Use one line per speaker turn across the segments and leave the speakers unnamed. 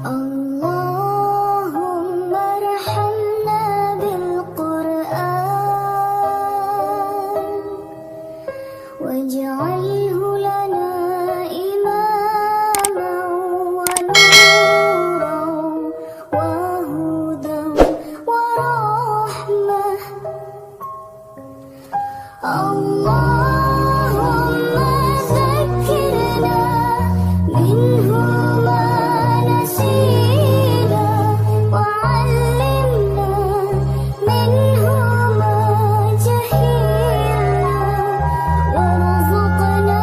اللهم ارحمنا بالقرآن واجعله لنا إماما ونورا وهدى ورحمة. اللهم ذكرنا منه ما نسينا وعلمنا منه ما جهلنا وارزقنا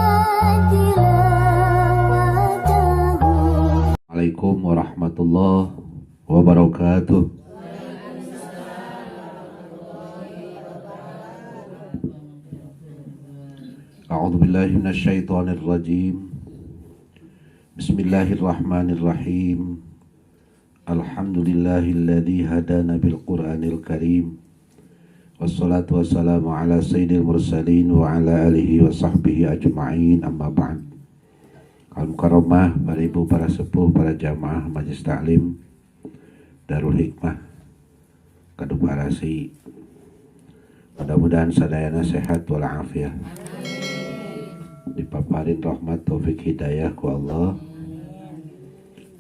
تلاوته.
Assalamualaikum warahmatullahi wabarakatuh. A'udzu billahi minasyaitonir rajim. Bismillahirrahmanirrahim. Alhamdulillahilladzi hadana bil Qur'anil Karim. Wassalatu wassalamu ala sayyidil mursalin wa ala alihi wa sahbihi ajma'in, amma ba'd. Al-Mukarramah, para ibu, para sepuh, para jamaah Majelis Ta'lim Darul Hikmah Kaduparasi, mudah-mudahan sadayana sehat walafiat, dipaparin rahmat taufik hidayah ku Allah.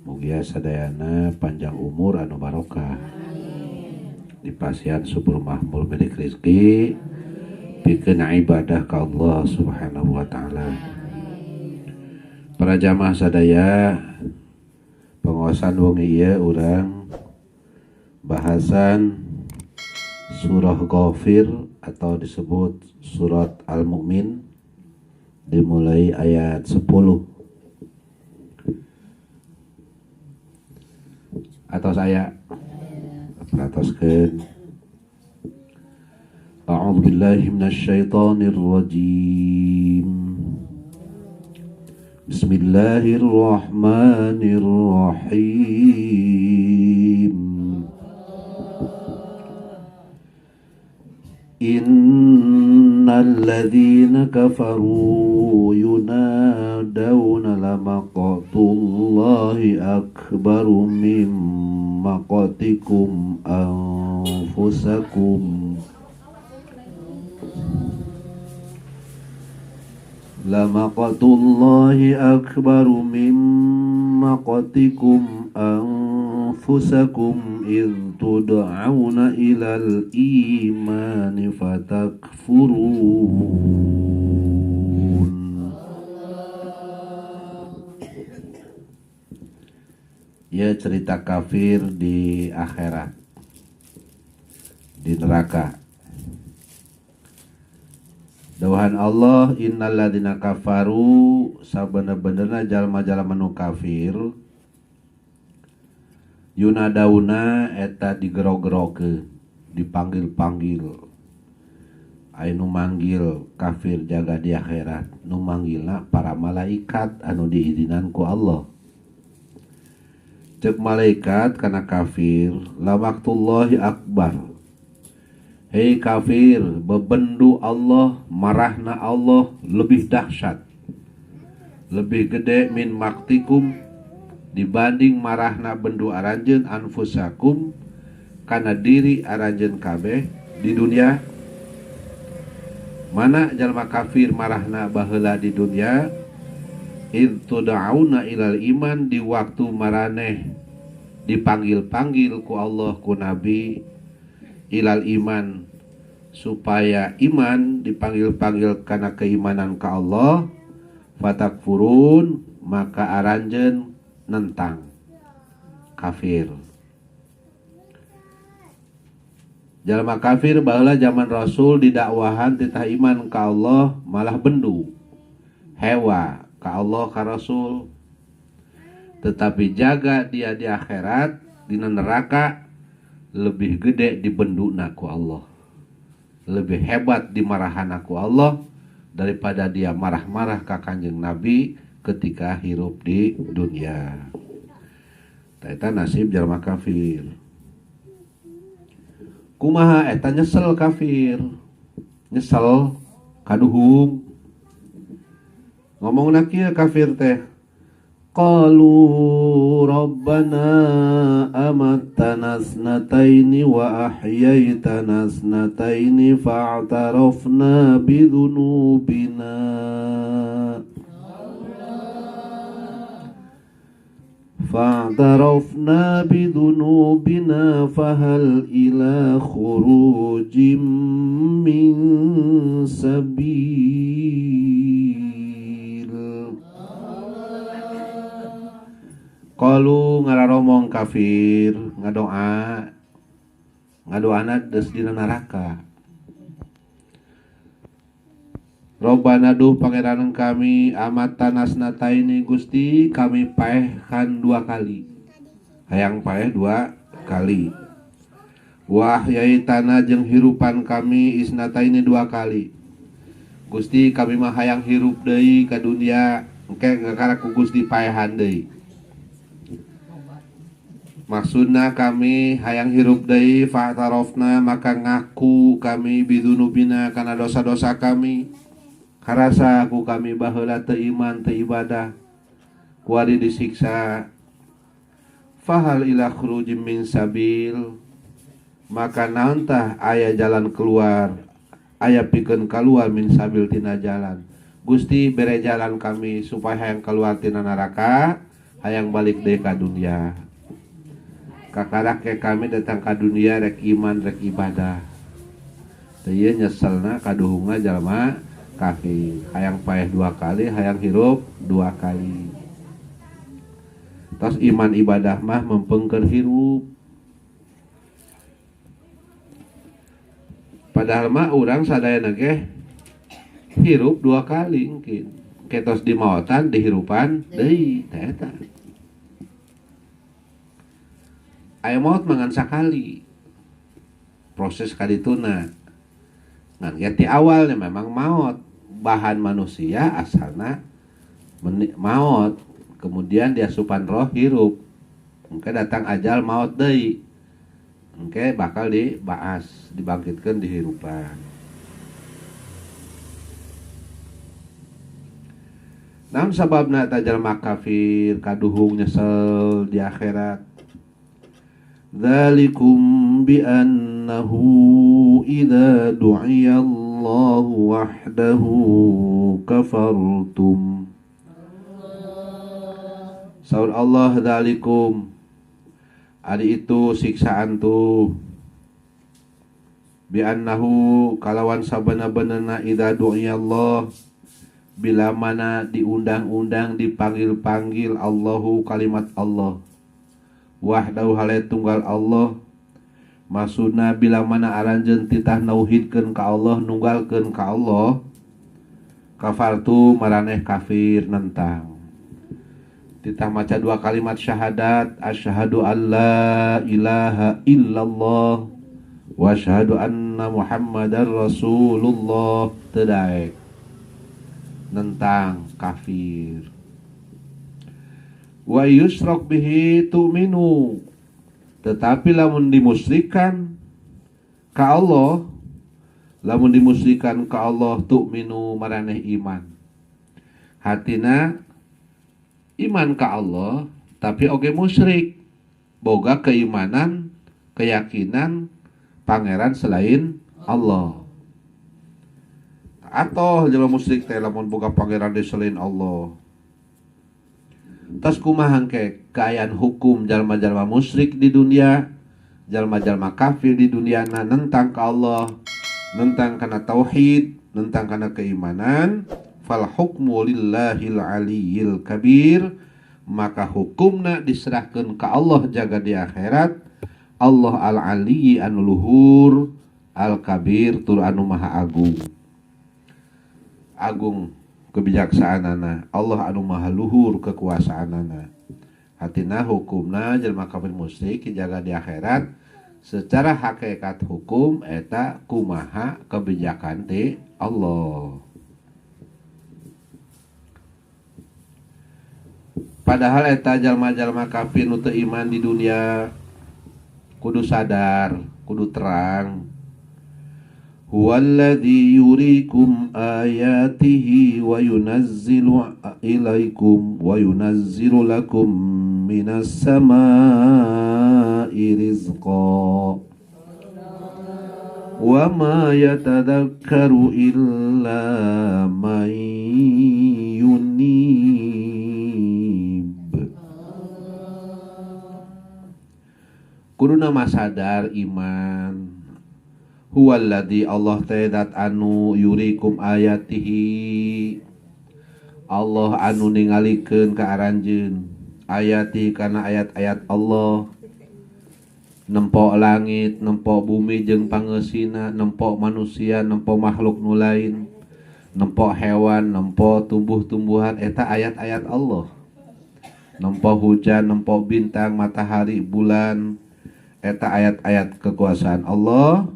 Mugia sadayana panjang umur anu barokah, dipasihan subur mahmul milik rizki, pikeun ibadah ka Allah subhanahu wa ta'ala. Para jamaah sadaya, penguasaan wengi ieu urang bahasan surah Ghafir atau disebut surat Al-Mu'min, dimulai ayat 10 atau saya perhatikan. A'udzu billahi minasyaitonir rajim. Bismillahirrahmanirrahim. Innal ladzina kafaru yunadawna lamaqtullahi akbaru min maqatikum anfusakum. Lamaqtullahi akbaru min maqatikum anfusakum idh tud'auna ilal imani fatakfurun. Ya, cerita kafir di akhirat, di neraka. Dawuhan Allah, innal ladzina kafaru, sabener-benerna jalma-jalma nu kafir, yunadauna eta digero-gerokeun, dipanggil-panggil. Aya nu manggil kafir jaga di akhirat, nu manggilna para malaikat anu diizinan ku Allah. Cek malaikat kana kafir, la waqtullahi akbar. Hei kafir, bebendu Allah, marahna Allah lebih dahsyat, lebih gede min maktikum, dibanding marahna bendu aranjeun anfusakum, kana diri aranjeun kabeh di dunia. Mana jalma kafir marahna baheula di dunia? Id tud'auna ilal iman, di waktu maraneh dipanggil-panggil ku Allah ku Nabi ilal iman, supaya iman, dipanggil-panggil karena keimanan ke Allah, fatakfurun, maka aranjeun nentang kafir. Jalma kafir baheula zaman Rasul didakwahan titah iman ke Allah, malah bendu hewa ke Allah ka Rasul. Tetapi jaga dia di akhirat dina neraka lebih gede dibenduna ku Allah, lebih hebat dimarahan ku Allah daripada dia marah-marah ka Kanjeng Nabi ketika hirup di dunia. Eta nasib jalma kafir. Kumaha eta nyesel kafir, nyesel kaduhung. Ngomongna kieu kafir teh, qalu rabbana amattana snataini wa ahyaitana snataini fa'tarafna bidhunubina فاعترفنا بذنوبنا فهل إلى خروج من سبيل Qalu ngararomong kafir ngadoana des dina neraka. Robbana duh pangeran kami amat tanasna taini Gusti kami paehkan 2 kali. Hayang paeh 2 kali. Wah yai tanah jeung hirupan kami isnataini 2 kali. Gusti kami mah hayang hirup deui ka dunia engke ngakara ku Gusti paehan deui. Maksudna kami hayang hirup deui fa'tarafna maka ngaku kami bidunubina kana dosa-dosa kami. Karasa ku kami baheula teu iman teu ibadah kuari disiksa fahal ila khurujim min sabil maka naon tah aya jalan keluar aya pikeun kaluar min sabil tina jalan Gusti bere jalan kami supaya hayang keluar tina neraka hayang balik deui ka dunia kakarak ke kami datang ka dunia rek iman rek ibadah teu ieu nyeselna kaduhungna jalma kafir hayang paeh 2 kali hayang hirup 2 kali tos iman ibadah mah mempengkeun hirup padahal mah urang sadayana ge hirup 2 kali mungkin ketos di maotan dihirupan deui tah eta aya maot mangan sakali proses kadituna ngan ti awalnya memang maot bahan manusia asalna maut kemudian diasupan roh hirup engke datang ajal maut deui engke bakal dibaas dibangkitkeun dihirupan naon sababna eta jalma kafir kaduhung nyesel di akhirat dzalikum bi annahu idza du'iya Allah wahdahu kafartum Saur Allah dzalikum ari itu siksaan tuh bi annahu kalawan sabana-banana idza du'iya Allah bila mana diundang-undang dipanggil-panggil Allahu kalimat Allah wahdahu hale tunggal Allah maksudna bila mana aranjeun titah nauhidkeun ka Allah nunggalkeun ka Allah kafartu maraneh kafir nentang titah maca 2 kalimat syahadat asyhadu alla ilaha illallah wa asyhadu anna muhammadar rasulullah teu daek nentang kafir wa yusrak bihi tu'minu tetapi lamun dimusyrikan ka Allah lamun dimusyrikan ka Allah tu'minu maraneh iman hatina iman ka Allah tapi oge musyrik boga keimanan keyakinan pangeran selain Allah atau jelema musyrik teh lamun boga pangeran di selain Allah tas kumaha engke kaayaan hukum jalma-jalma musyrik di dunia jalma-jalma kafir di dunia nentang ka Allah nentang kana tauhid nentang kana keimanan fal hukmu lillahil aliyyil kabir maka hukumna diserahkeun ka Allah jaga di akhirat Allah al aliyyi anu luhur al kabir tur anu maha agung agung kebijaksaanana Allah anu maha luhur kekuasaanana hatina hukumna jelma kafir musyrik jaga di akhirat secara hakikat hukum eta kumaha kebijakan ti Allah padahal eta jalma-jalma kafir nu teu iman di dunia kudu sadar kudu terang Huwallazi yurikum ayatihi wa yunazzilu ilaikum wa yunazzilu lakum minas samai rizqa wa ma yatadhakkaru illa man yunib. Kuduna masadar iman. Huwallazi Allah tedat anu yurikum ayatihi, Allah anu ningalikeun ka aranjeun ayati kana ayat-ayat Allah, nempok langit, nempok bumi jeung pangeusina, nempok manusia, nempok makhluk nu lain, nempok hewan, nempok tumbuh-tumbuhan, eta ayat-ayat Allah. Nempok hujan, nempok bintang, matahari, bulan, eta ayat-ayat kekuasaan Allah.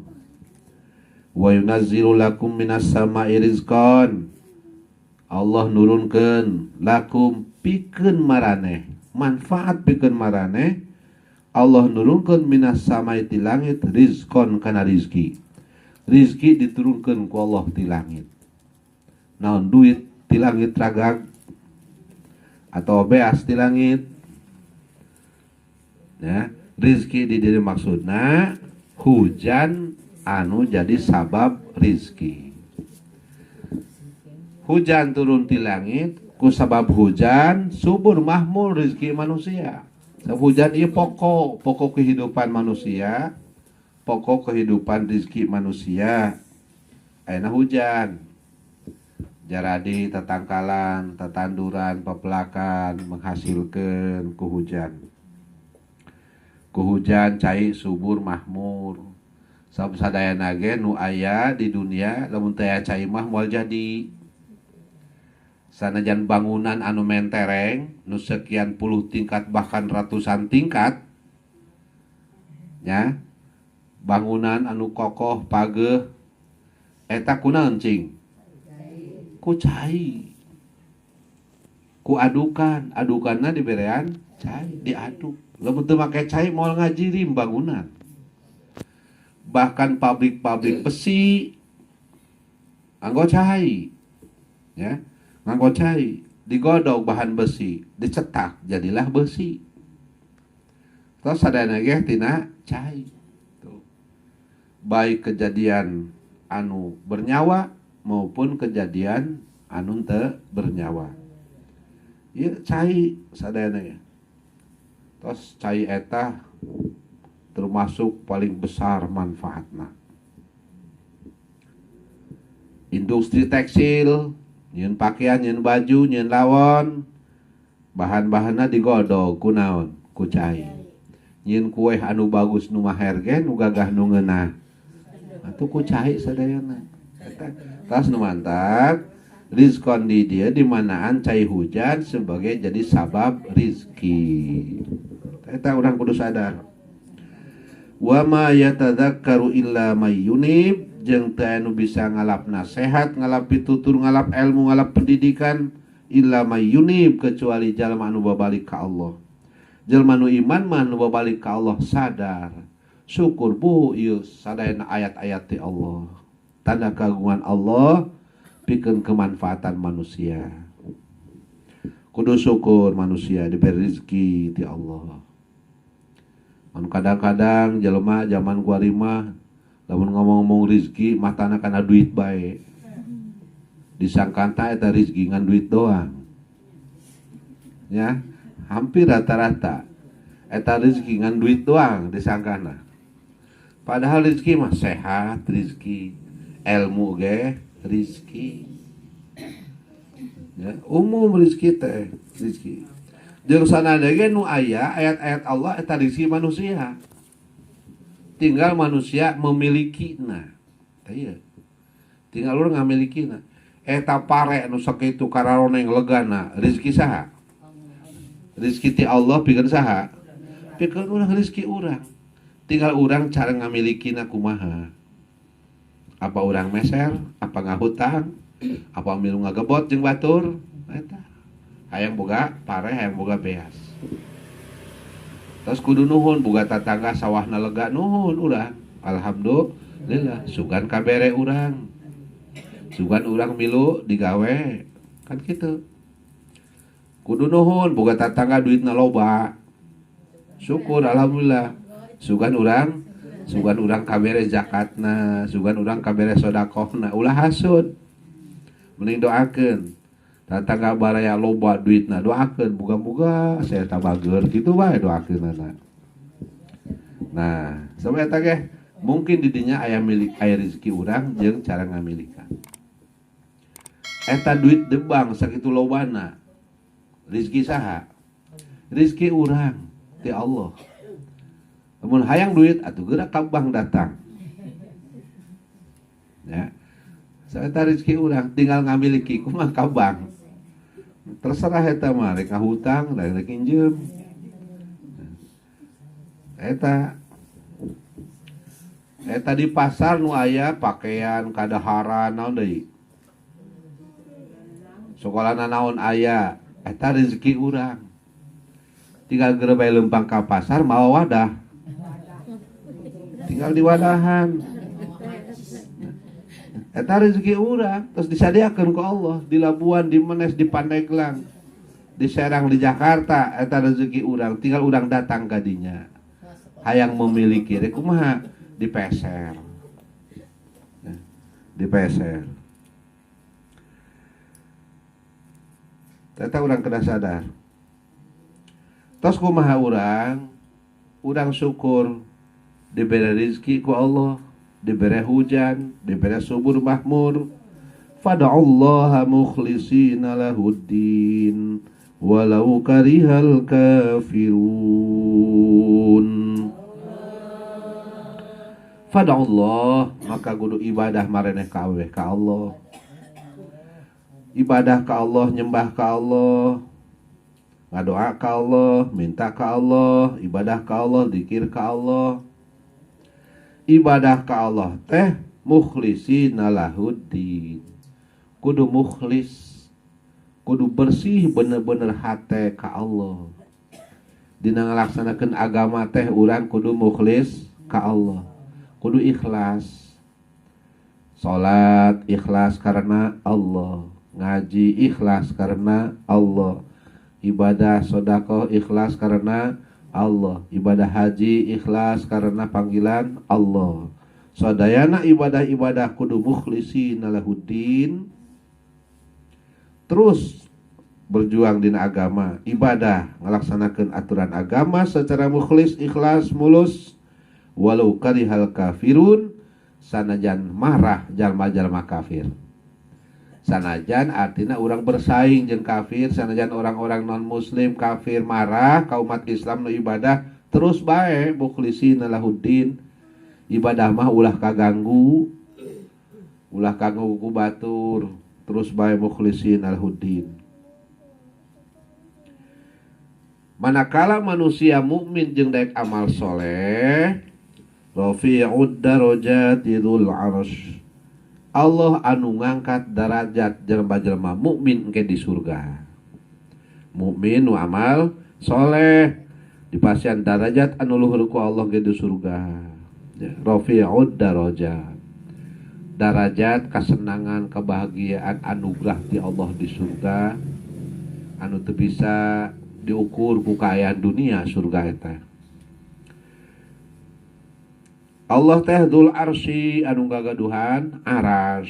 Wa yunazzilu lakum minas sama'i rizqan, Allah nurunkeun lakum pikeun maraneh, manfaat pikeun maraneh. Allah nurunkeun minas sama'i ti langit rizqan kana rizki. Rizki diturunkeun ku Allah ti langit. Naon duit ti langit ragag atau beas ti langit. Ya, rizki di dieu maksudna hujan anu jadi sabab rizki. Hujan turun di langit, ku sabab hujan subur mahmul rizki manusia. Sabab hujan ieu pokok kehidupan manusia, pokok kehidupan rizki manusia. Ayeuna hujan, jaradi tatangkalan, tatanduran, pepelakan menghasilkan ku hujan. Ku hujan cai subur mahmur. Sabab sadayana ge nu aya di dunia lamun teu aya cai mah moal jadi. Sanajan bangunan anu mentereng nu sekian puluh tingkat bahkan ratusan tingkat, ya, bangunan anu kokoh pageuh eta kunaon cing? Ku cai, ku adukanna diberean cai, diaduk. Lamun teu make cai moal ngajirim bangunan. Bahkan pabrik-pabrik besi nganggo cai, ya, nganggo cai, digodog bahan besi, dicetak jadilah besi. Terus sadayana ge tina cai. Tuh. Baik kejadian anu bernyawa maupun kejadian anu teu bernyawa. Ieu cai sadayana ge. Terus cai eta termasuk paling besar manfaatna. Industri tekstil, nyeun pakaian, nyeun baju, nyeun lawon, bahan-bahanna digodog ku naon? Ku cai. Nyeun kueh anu bagus nu maher ge nu gagah nu ngeunah. Atuh ku cai sadayana. Tas nu mantap, rizqon di dia di manaan cai hujan sebagai jadi sabab rizki. Eta urang kudu sadar. Wa ma yatadzakkaru illa may yunib, jeung teu anu bisa ngalap nasehat, ngalap pitutur, ngalap ilmu, ngalap pendidikan illa may yunib, kecuali jalma anu babalik ka Allah. Jalma nu iman mah nu babalik ka Allah sadar. Syukur bu ieu sadayana ayat-ayat ti Allah. Tanda kagungan Allah pikeun kemanfaatan manusia. Kudu syukur manusia diberi rezeki ti Allah. Kadang-kadang jelema zaman kuarima lamun ngomong-ngomong rizki matana kana duit bae. Disangkanta eta rizki ngan duit doang. Ya, hampir rata-rata eta rizki ngan duit doang disangkana. Padahal rizki mah sehat rizki, ilmu ge rizki. Ya, umum rizki teh rizki. Jeung sanada ge nu aya ayat-ayat Allah eta rizki manusia. Tinggal manusia memilikinya. Tah tinggal urang ngamilikinya. Eta pare nu sakitu kararoneng legana rizki saha? Rizki ti Allah pikeun saha? Pikeun urang rizki urang. Tinggal urang cara ngamilikinya kumaha. Apa urang meser, apa ngahutang, apa milu ngagebot jeung batur, eta. Hayang boga pare, hayang boga beas. Terus kudu nuhun boga tatangga sawahna lega nuhun urang. Alhamdulillah lillah sugan kabere urang sugan urang milu digawe kan gitu kudu nuhun boga tatangga duitna loba syukur alhamdulillah sugan urang kabere zakatna sugan urang kabere sodakohna ulah hasud mending doakeun tatangga baraya loba duitna doakeun boga-boga saya tabageur gitu bae doakeunana. Nah sampai eta ge mungkin di dinya aya milik aya rezeki urang jeung cara ngamilikan eta duit di bank sakitu lobana rezeki saha rezeki urang ti Allah lamun hayang duit atuh geura ka bank datang ya saeta rezeki urang tinggal ngamiliki kumaha ka bank terserah eta mah rek ngahutang da rek pinjem eta di pasar nu aya pakaian kadaharan naon deui sekolahna naon aya eta rezeki urang tinggal geura bae leumpang ka pasar mawa wadah tinggal di wadahan eta rezeki urang terus disadiakeun ku Allah di Labuan di Menes di Pandeglang di Serang di Jakarta eta rezeki urang tinggal urang datang ka dinya hayang memiliki rek kumaha dipeser dipeser eta urang kena sadar tos kumaha urang syukur diberi rezeki ku Allah diberi hujan, diberi subur makmur. Fada'allaha mukhlishina lahuddin walau karihal kafirun. Fada'allah maka kudu ibadah mareneh kaweh ka Allah. Ibadah ka Allah, nyembah ka Allah, ngadoa ka Allah, minta ka Allah, ibadah ka Allah, zikir ka Allah. Ibadah ka Allah teh mukhlisina lahuddin kudu mukhlis kudu bersih bener-bener hate ka Allah dina ngalaksanakeun agama teh urang kudu mukhlis ka Allah kudu ikhlas salat ikhlas karena Allah ngaji ikhlas karena Allah ibadah sedekah ikhlas karena Allah, ibadah haji ikhlas karena panggilan Allah. Sadayana ibadah-ibadah kudu mukhlishina lahuddin. Terus berjuang dina agama, ibadah ngalaksanakeun aturan agama secara mukhlis, ikhlas, mulus walau karihal kafirun sanajan marah jalma-jalma kafir. Sanajan artinya orang bersaing jeung kafir, sanajan orang-orang non muslim kafir marah ka umat Islam nu ibadah terus bae mukhlisina lahuddin ibadah mah ulah kaganggu ku batur terus bae mukhlisina lahuddin. Manakala manusia mukmin jeung daek amal soleh rafi'ud darajati dzul arsy Allah anu ngangkat derajat jelema-jelema mukmin engke di surga. Mukmin nu amal soleh dipasihan derajat anu luhur ku Allah ge di surga. Rafi'ud darajat. Derajat kesenangan, kebahagiaan, anugerah ti Allah di surga anu teu bisa diukur ku kaayaan dunia surga eta. Allah teh dzul arsy anu gagaduhan aras.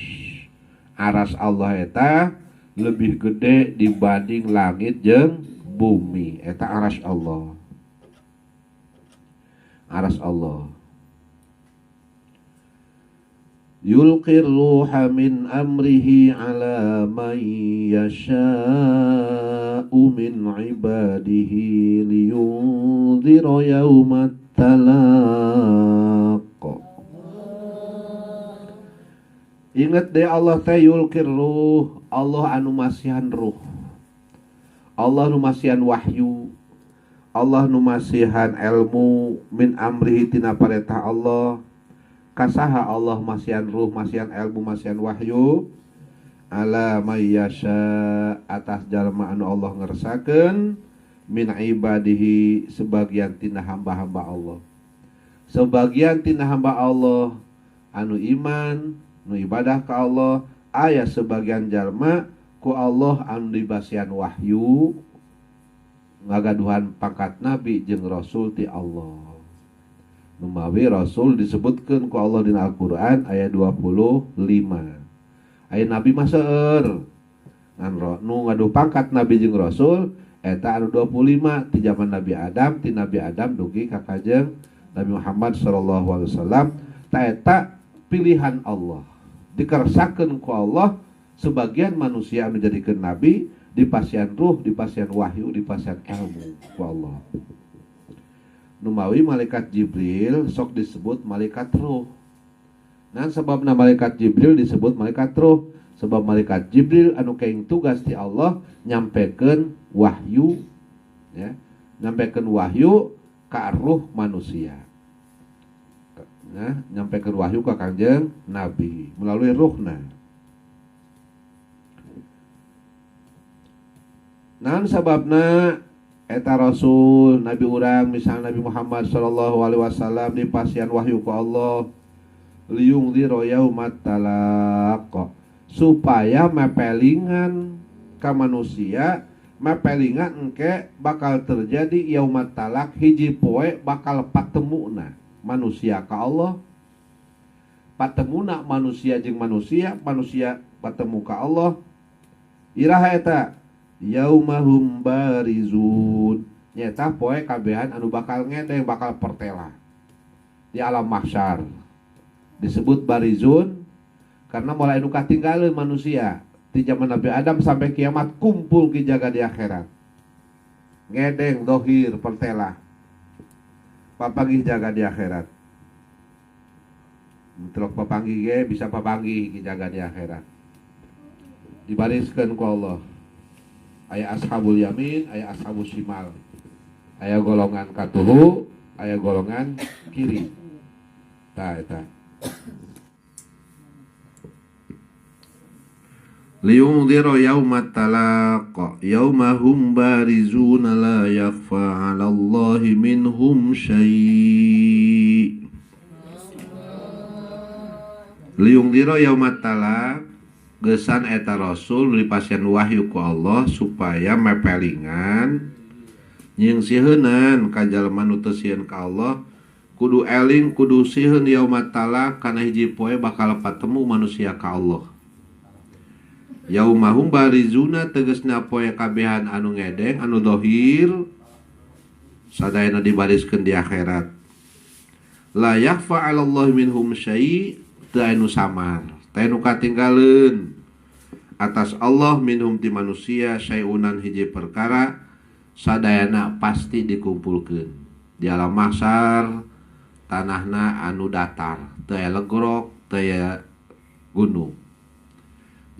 Aras Allah eta lebih gede dibanding langit jeung bumi. Eta aras Allah. Aras Allah. Yulqir ruha min amrihi ala man yasha'u min ibadihi liyunzira yaumat talaq. Ingat deh Allah teh yulqir ruh, Allah anu masihan ruh. Allah nu masihan wahyu. Allah nu masihan ilmu min amrihi tina paretah Allah. Kasaha Allah masihan ruh, masihan ilmu, masihan wahyu ala mayyasha atas jalma anu Allah ngersakeun min ibadihi sebagian tina hamba-hamba Allah. Sebagian tina hamba Allah anu iman nu ibadah ka Allah, aya sebagian jalma ku Allah anu dibasian wahyu ngagaduhan pangkat nabi jeung rasul ti Allah. Numawi rasul disebutkeun ku Allah dina Al-Qur'an ayat 25. Aya nabi mah seueur. Nu ngadu pangkat nabi jeung rasul eta anu 25 ti zaman Nabi Adam, ti Nabi Adam dugi ka kajeng Nabi Muhammad sallallahu alaihi wasallam. Ta eta pilihan Allah. Dikeresakeun ku Allah sebagian manusia anu dijadikeun nabi dipasian ruh, dipasian wahyu, dipasian ilmu ku Allah. Numawi malaikat Jibril sok disebut malaikat ruh. Nah sebabna malaikat Jibril disebut malaikat ruh, sebab malaikat Jibril anu kaing tugas ti Allah nyampekeun wahyu, ya, nyampekeun wahyu ka ruh manusia. Nah, nyampekeun wahyu ka Kangjeng Nabi melalui ruhna. Naon sababna eta rasul nabi urang misal Nabi Muhammad sallallahu alaihi wasallam dipasian wahyu ku Allah liyungdiro yaumat talaq, supaya mepelingan ka manusia, mepelingan engke bakal terjadi yaumat talaq, hiji poe bakal patemuna manusia ka Allah, patemuna manusia jeung manusia, manusia patemu ka Allah. Iraha eta yaumahum barizun, nyata poe kabehan anu bakal ngedeng, bakal pertela di alam mahsyar. Disebut barizun karena mulai nu katinggaleun manusia di zaman Nabi Adam sampai kiamat kumpul ki jaga di akhirat. Ngedeng dohir pertela papanggih jaga di akhirat. Mutlak papanggih ge bisa papanggih ki jaga di akhirat. Dibariskeun ku Allah. Aya ashabul yamin, aya ashabul shimal. Aya golongan katuhu, aya golongan kiri. Tah eta. Liyungdiro yaumat talaq yaumahum barizuna la yakhfa 'ala Allahi minhum syai'. Liyungdiro yaumat talaq gesan eta rasul dipasieun wahyu ku Allah supaya mepelingan nyiengsiheunan ka jalma nu teu sieun ka Allah kudu eling, kudu sieun yaumat talaq kana hiji poe bakal patemu manusia ka Allah. Yaumahum barizuna tegasna poe kabehan anu ngedeng, anu dohir sadayana dibariskeun di akhirat. La yakhfa 'ala Allah minhum syai', teu anu samar, teu anu katinggaleun atas Allah minhum ti manusia syai'unan hiji perkara, sadayana pasti dikumpulkeun di alam mahsyar. Tanahna anu datar, teu aya legorok, teu aya gunung.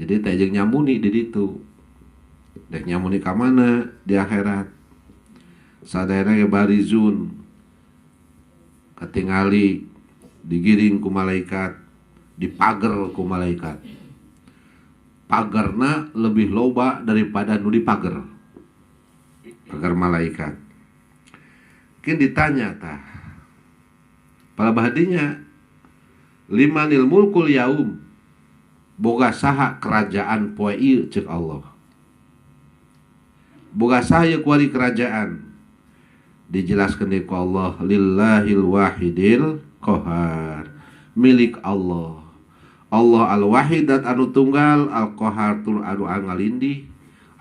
Jadi teh jeung nyamuni di ditu. Dek nyamuni ka mana? Di akhirat. Sadayana ge barizun. Katingali digiring ku malaikat, dipager ku malaikat. Pagerna lebih loba daripada nu dipager. Pager malaikat. Kin ditanya tah. Pada bahadinya limanil mulkul yaum, boga saha kerajaan poe ieu ceuk Allah. Boga saha ieu kuari kerajaan? Dijelaskeun deui ku Allah, lillahil wahidil qahar, milik Allah. Allah al-wahidat anu tunggal, al-qahar tur anu ngalindih,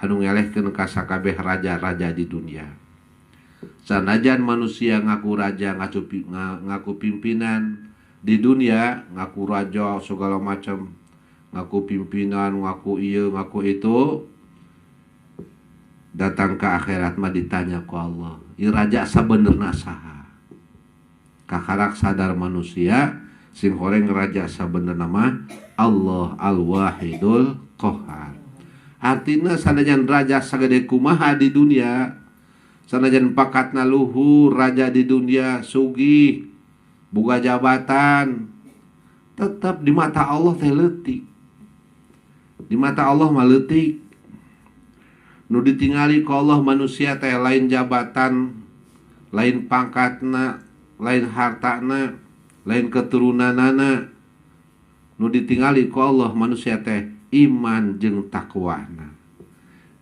anu ngelehkeun ka sakabeh raja-raja di dunia. Sanajan manusia ngaku raja, ngaku pimpinan di dunia, ngaku raja segala macam, ngaku pimpinan, ngaku ieu, ngaku itu, datang ke akhirat mah ditanya ku Allah, ieu raja sabenerna saha? Kakarak sadar manusia sing horeng raja sabenerna mah Allah al-wahidul qahar. Artina sanajan raja sagede kumaha di dunia, sanajan pakatna luhur raja di dunia, sugih, boga jabatan, tetap di mata Allah teh leutik. Di mata Allah mah leutik. Nu ditingali ku Allah manusia teh lain jabatan, lain pangkatna, lain hartana, lain keturunanana, nu ditingali ku Allah manusia teh iman jeung takwana.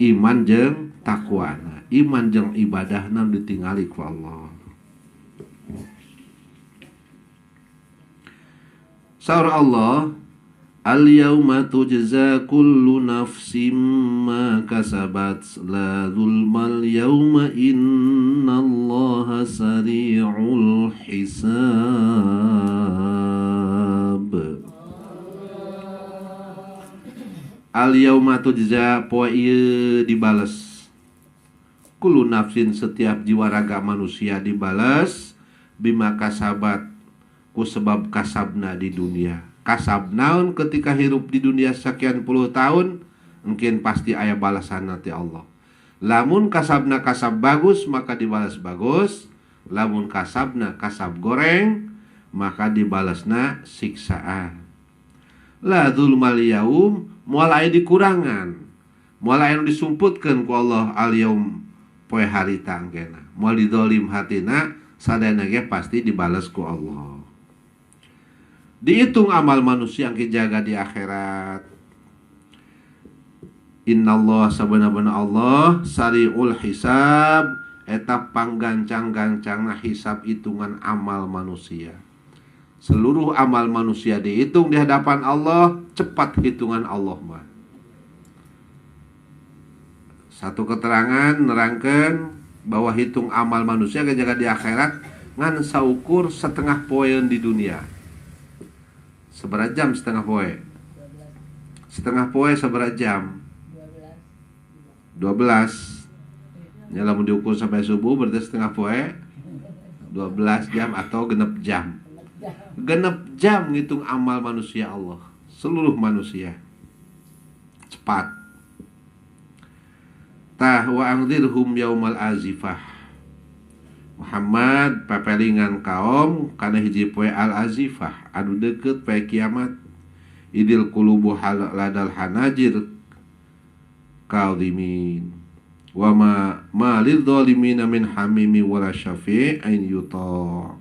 Iman jeung takwana, iman jeung ibadahna ditingali ku Allah. Saur Allah, al-yauma tujza kullu nafsim ma kasabat la zulmal yauma innallaha sari'ul hisab. Al-yauma tujza poe ieu dibales. Kullu nafsin setiap jiwa raga manusia dibales bima kasabat ku sebab kasabna di dunia. Kasab naon ketika hirup di dunia sekian puluh tahun, mungkin pasti aya balasan nanti Allah. Lamun kasabna kasab bagus maka dibalas bagus, lamun kasabna kasab goreng maka dibalasna siksaan. La dzulmal yaum, moal aya dikurangan, moal aya disumputkeun ku Allah al yaum poe harita anggena. Moal didolim hatina sadayana ge pasti dibalas ku Allah. Dihitung amal manusia yang dijaga di akhirat. Innallah sabana-bana Allah sari'ul hisab, eta panggancang-gancangna hisab hitungan amal manusia. Seluruh amal manusia dihitung di hadapan Allah, cepat hitungan Allah mah. Satu keterangan nerangkeun bahwa hitung amal manusia kejaga di akhirat ngan saukur setengah poeun di dunia. Seberapa jam setengah poe? Setengah poe seberapa jam? 12. Ya lamun diukur sampai subuh berarti setengah poe 12 jam atau genep jam. Genep jam ngitung amal manusia Allah, seluruh manusia. Cepat. Tah wa angdzirhum yaumal azifah. Muhammad papelingan kaum kana hiji poe al-azifah anu deukeut poe kiamat. Idil qulubu ladal hanajir kadhimin wa ma lil zalimin min hamimi wala syafi'in yuta.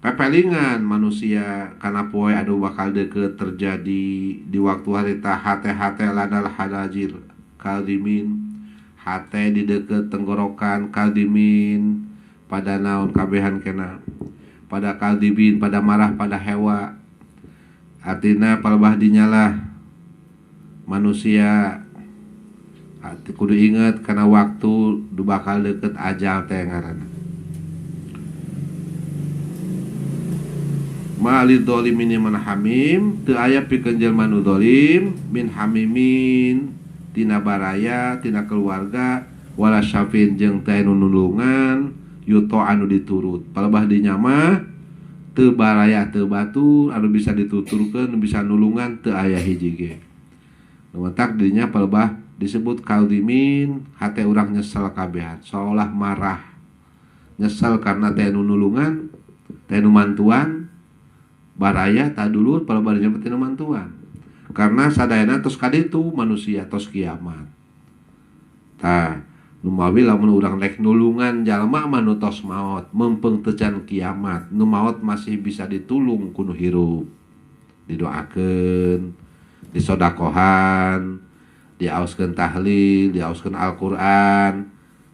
Papelingan manusia kana poe anu bakal deukeut terjadi di waktu harita hate-hate ladal hanajir kadhimin. Hate di deket tenggorokan kaldimin pada naon kabehan kena pada kaldibin pada marah pada hewa. Artinya palebah dinyalah manusia kudu inget karena waktu du bakal deket ajal teh ngaranna. Malid dzalimin min hamim, teu aya pikeun jelema nu zalim min hamimin tina baraya, tina keluarga, wala syafin jeung teh nu nulungan, yuto anu diturut. Palebah dinya mah teu baraya teu batur anu bisa dituturkeun, anu bisa nulungan teu aya hiji ge. Numatak dinya palebah disebut kaldimin, hate urang nyesel kabehan, seolah marah. Nyesel karena teh nu nulungan, teh nu mantuan, baraya ta dulu palebah dinya teh nu mantuan. Karena sadayana tos kaditu manusia tos kiamat. Tah, nu mawi lamun urang rek nulungan jalma mah nu tos maot, mempeng teu can kiamat. Nu maot masih bisa ditulung ku nu hirup. Didoakeun, disodakohan, diaoskeun tahlil, diaoskeun Al-Qur'an.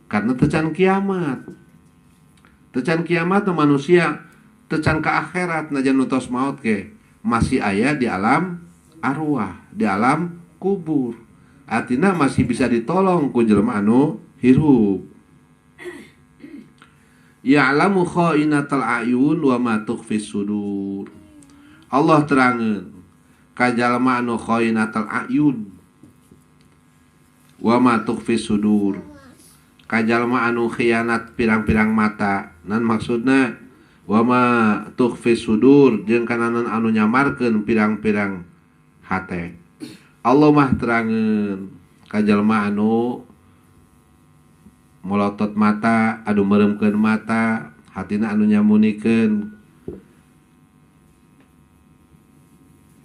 Karena teu can kiamat. Teu can kiamat nu manusia teu can ka akhirat najan nu tos maot ge masih aya di alam arwah, di alam kubur. Artinya masih bisa ditolong ku jelema anu hirup. Ya'lamu kha'inatal a'yun wa ma tukhfis sudur. Allah terangeun ka jalma anu kha'inatal a'yun wa ma tukhfis sudur. Ka jalma anu khianat pirang-pirang mata. Nan maksudna wa ma tukhfis sudur jeung kananan anu nyamarkeun pirang-pirang hate. Allah mah terangeun ka jalma anu molotot mata, anu meremkeun mata, hatina anu nyamunikeun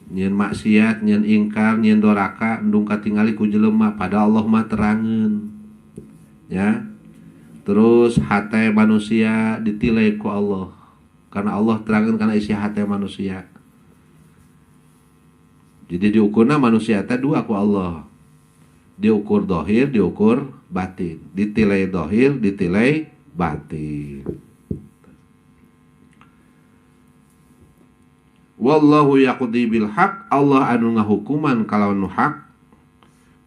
nyeun maksiat, nyeun ingkar, nyeun doraka, endung katingali ku jelema, pada Allah mah terangeun. Ya. Terus hate manusia ditilai ku Allah. Karena Allah terangeun kana isi hate manusia. Jadi diukurna manusia teh dua ku Allah. Diukur dohir, diukur batin. Ditilai dohir, ditilai batin. Wallahu yaqdi bil haq, Allah anu ngahukuman kalawan hak.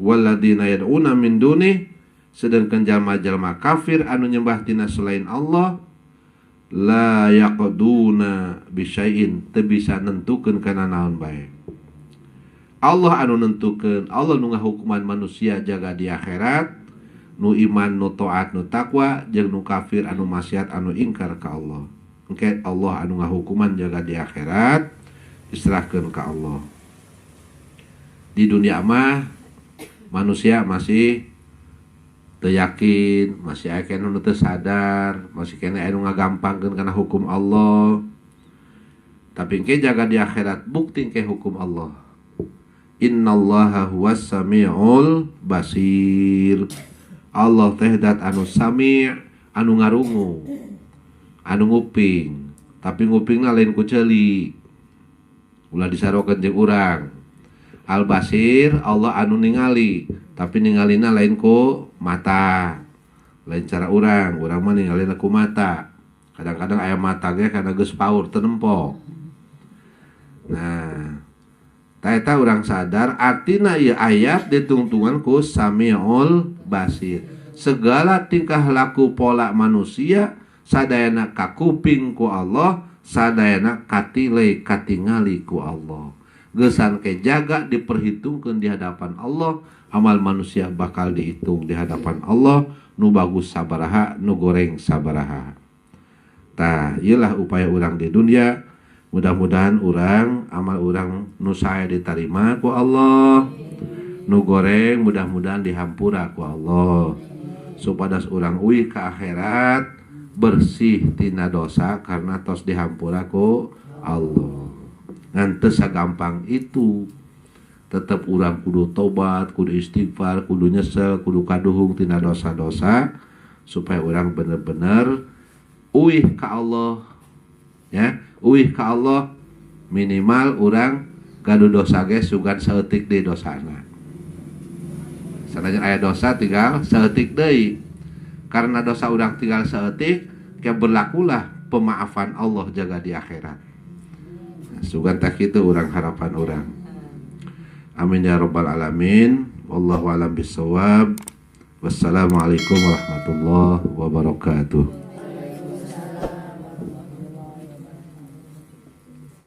Walladzina yad'una min duni, sedangkan jalma-jalma kafir anu nyembah tina selain Allah, la yaqduna bisyai'in, teu bisa nentukeun kana naon bae. Allah anu nentukeun, Allah nu ngahukuman manusia jaga di akhirat, nu iman, nu taat, nu takwa, jeung nu kafir anu maksiat, anu ingkar ka Allah. Engke Allah anu ngahukuman jaga di akhirat, diserahkeun ka Allah. Di dunia mah manusia masih teu yakin, masih aya kene nu teu sadar, masih kene anu ngagampangkeun kana hukum Allah. Tapi engke jaga di akhirat bukti engke hukum Allah. Innallaha huwas samiul basir. Allah teh dat anu sami', anu ngarungu, anu nguping. Tapi ngupingna lain ku ceuli. Ulah disarokeun jeung urang. Al basir, Allah anu ningali, tapi ningalina lain ku mata. Lain cara urang mah ningalina ku mata. Kadang-kadang aya mata ge kana geus paur teu nempok. Nah, taeta urang sadar artina ieu ayat ditungtungan ku Samiul Basir. Segala tingkah laku pola manusia sadayana kakuping ku Allah, sadayana katilai katingali ku Allah. Geusan ke jaga diperhitungkeun di hadapan Allah, amal manusia bakal dihitung di hadapan Allah, nu bagus sabaraha, nu goreng sabaraha. Tah, ieulah upaya urang di dunia. Mudah-mudahan urang amal urang nu sae ditarima ku Allah, nu goreng mudah-mudahan dihampura ku Allah, supados urang uih ka akhirat bersih tina dosa karena tos dihampura ku Allah. Ngan teu sagampang itu, tetep urang kudu tobat, kudu istighfar, kudu nyesel, kudu kaduhung tina dosa-dosa supaya urang bener-bener uih ka Allah, ya. Uih ka Allah minimal urang gaduh dosa ge sugan saeutik deui dosana. Sanajan aya dosa tinggal saeutik deui. Karena dosa urang tinggal saeutik, ke berlakulah pemaafan Allah jaga di akhirat. Sugan tak kitu urang harapan urang. Amin ya rabbal alamin. Wallahu a'lam bissawab. Wassalamualaikum warahmatullahi wabarakatuh.